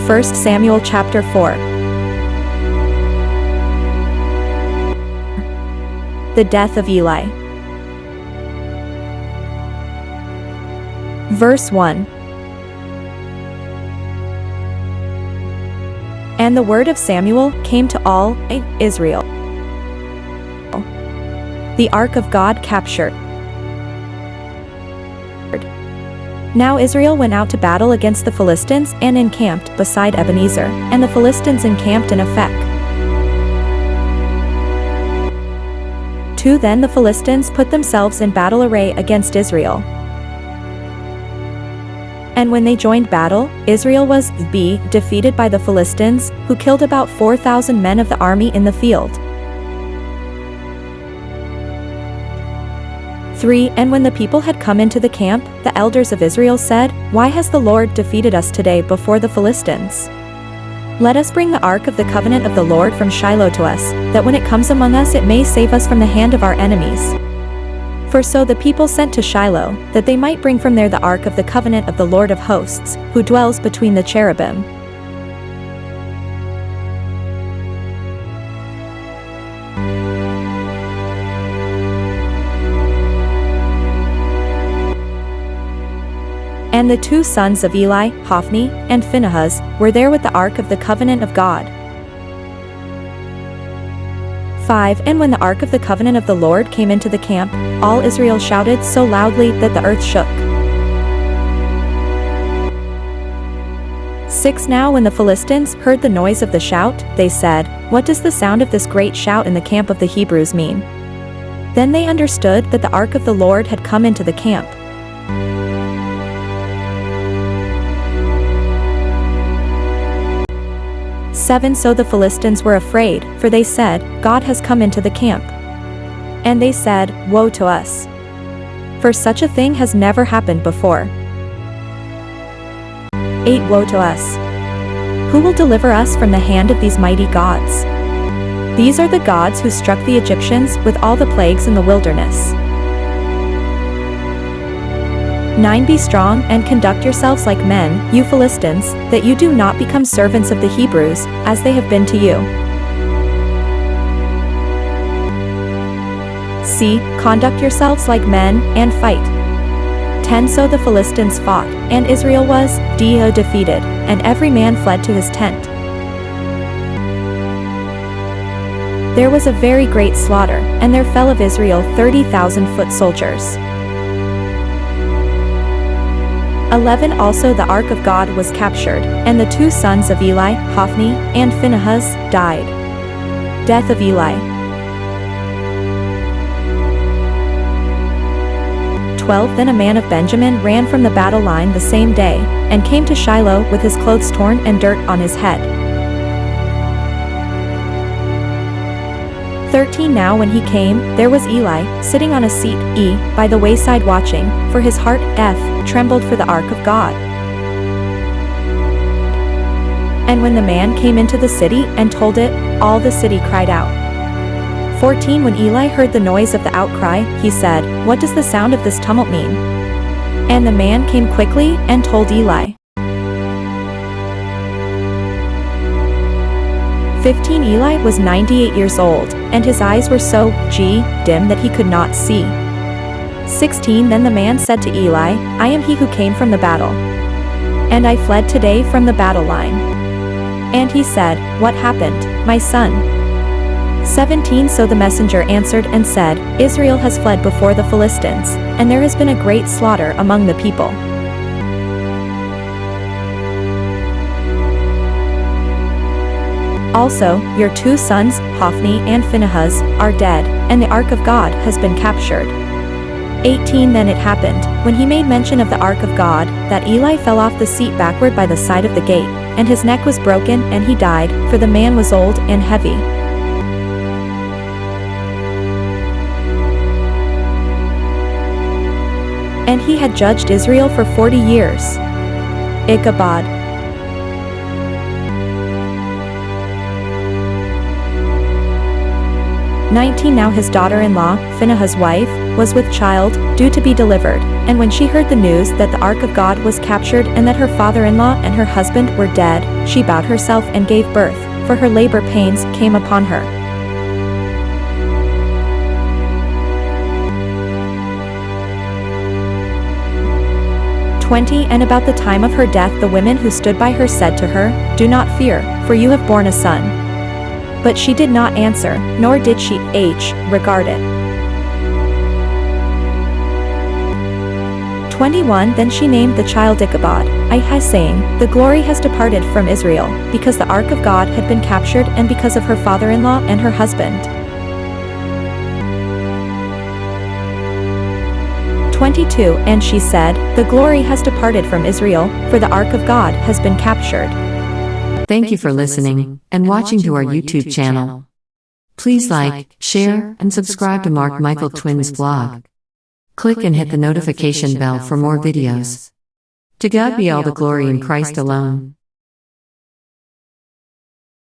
1 Samuel chapter 4. The death of Eli. Verse 1. And the word of Samuel came to all Israel. The ark of God captured. Now Israel went out to battle against the Philistines and encamped beside Ebenezer, and the Philistines encamped in Aphek. 2 Then the Philistines put themselves in battle array against Israel. And when they joined battle, Israel was defeated by the Philistines, who killed about 4,000 men of the army in the field. 3 And when the people had come into the camp, the elders of Israel said, Why has the Lord defeated us today before the Philistines? Let us bring the ark of the covenant of the Lord from Shiloh to us, that when it comes among us it may save us from the hand of our enemies. For so the people sent to Shiloh, that they might bring from there the ark of the covenant of the Lord of hosts, who dwells between the cherubim. And the 2 sons of Eli, Hophni and Phinehas, were there with the ark of the covenant of God. 5 And when the ark of the covenant of the Lord came into the camp, all Israel shouted so loudly that the earth shook. 6 Now when the Philistines heard the noise of the shout, they said, What does the sound of this great shout in the camp of the Hebrews mean? Then they understood that the ark of the Lord had come into the camp. 7 So the Philistines were afraid, for they said, God has come into the camp. And they said, Woe to us! For such a thing has never happened before. 8 Woe to us! Who will deliver us from the hand of these mighty gods? These are the gods who struck the Egyptians with all the plagues in the wilderness. 9 Be strong and conduct yourselves like men, you Philistines, that you do not become servants of the Hebrews, as they have been to you. C Conduct yourselves like men, and fight. 10 So the Philistines fought, and Israel was defeated, and every man fled to his tent. There was a very great slaughter, and there fell of Israel 30,000 foot soldiers. 11 Also the ark of God was captured, and the 2 sons of Eli, Hophni and Phinehas, died. Death of Eli. 12 Then a man of Benjamin ran from the battle line the same day, and came to Shiloh with his clothes torn and dirt on his head. 13 Now when he came, there was Eli, sitting on a seat, by the wayside watching, for his heart, trembled for the ark of God. And when the man came into the city and told it, all the city cried out. 14 When Eli heard the noise of the outcry, he said, What does the sound of this tumult mean? And the man came quickly and told Eli. 15 Eli was 98 years old, and his eyes were so dim that he could not see. 16 Then the man said to Eli, I am he who came from the battle. And I fled today from the battle line. And he said, What happened, my son? 17 So the messenger answered and said, Israel has fled before the Philistines, and there has been a great slaughter among the people. Also, your 2 sons, Hophni and Phinehas, are dead, and the ark of God has been captured. 18 Then it happened, when he made mention of the ark of God, that Eli fell off the seat backward by the side of the gate, and his neck was broken and he died, for the man was old and heavy. And he had judged Israel for 40 years. Ichabod. 19 Now his daughter-in-law, Phinehas' wife, was with child, due to be delivered, and when she heard the news that the ark of God was captured and that her father-in-law and her husband were dead, she bowed herself and gave birth, for her labor pains came upon her. 20 And about the time of her death the women who stood by her said to her, "Do not fear, for you have borne a son." But she did not answer, nor did she regard it. 21 Then she named the child Ichabod, saying, "The glory has departed from Israel, because the ark of God had been captured and because of her father-in-law and her husband." 22 And she said, "The glory has departed from Israel, for the ark of God has been captured." Thank you for listening and watching to our YouTube channel. Please like, share, and subscribe to Mark Michael Twins vlog. Click and hit the notification bell for more videos. To God be all the glory in Christ alone.